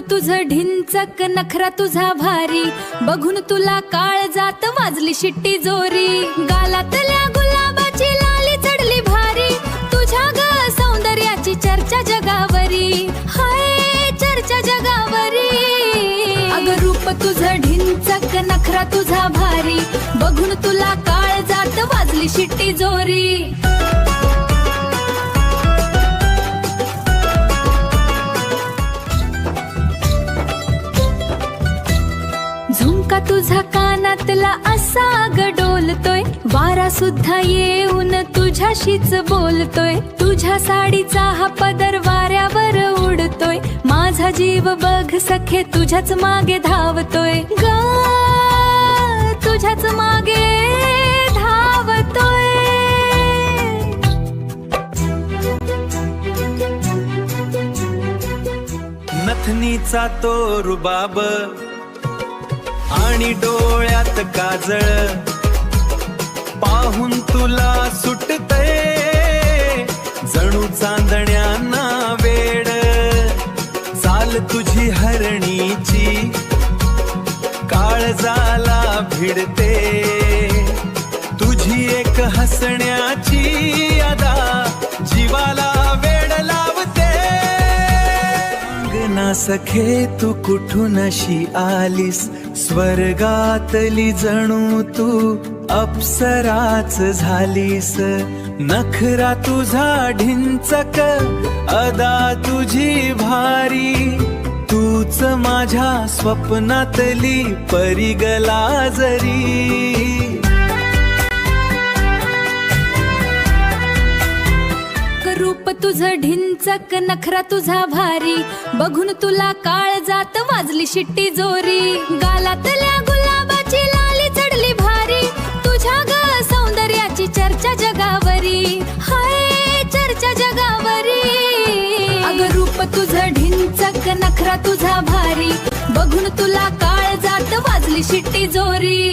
तुझं ढिंचक नखरा तुझा भारी, बघून तुला काळ जात वाजली शिट्टी जोरी. गालातल्या गुलाबाची लाली चढली भारी, तुझ्या ग सौंदर्याची चर्चा जगावरी. हाय चर्चा जगावरी. अगं रूप तुझं ढिंचक नखरा तुझा भारी, बघून तुला काळ जात वाजली शिट्टी जोरी. झुमका तुझा कानातला असा ग डोलतोय, वारा सुद्धा येऊन तुझ्याशीच बोलतोय. तुझ्या साडीचा हा पदर वाऱ्यावर उडतोय, माझा जीव बघ सखे तुझ्याच मागे धावतोय. ग तुझ्याच मागे धावतोय. नथनीचा तो रुबाब आणि डोळ्यात काजळ, पाहून तुला सुटतंय जणू चांदण्यांना वेड. चाल तुझी हरणीची काळजाला भिडते, तुझी एक हसण्याची अदा जीवाला वेड लावते. ना सखे तू कुठून अशी आलीस, स्वर्गातली जणू तू अप्सराच झालीस. नखरा तुझा ढिंचक अदा तुझी भारी, तूच माझ्या स्वप्नातली परी गला जरी. रूप तुझं ढिंचक नखरा तुझा भारी, बघून तुला काळ जात वाजली शिट्टी जोरी. गालातल्या गुलाबाची लाली चढली भारी, तुझ्या ग सौंदर्याची चर्चा जगावरी. हाय चर्चा जगावरी. अगं रूप तुझं ढिंचक नखरा तुझा भारी, बघून तुला काळ जात वाजली शिट्टी जोरी.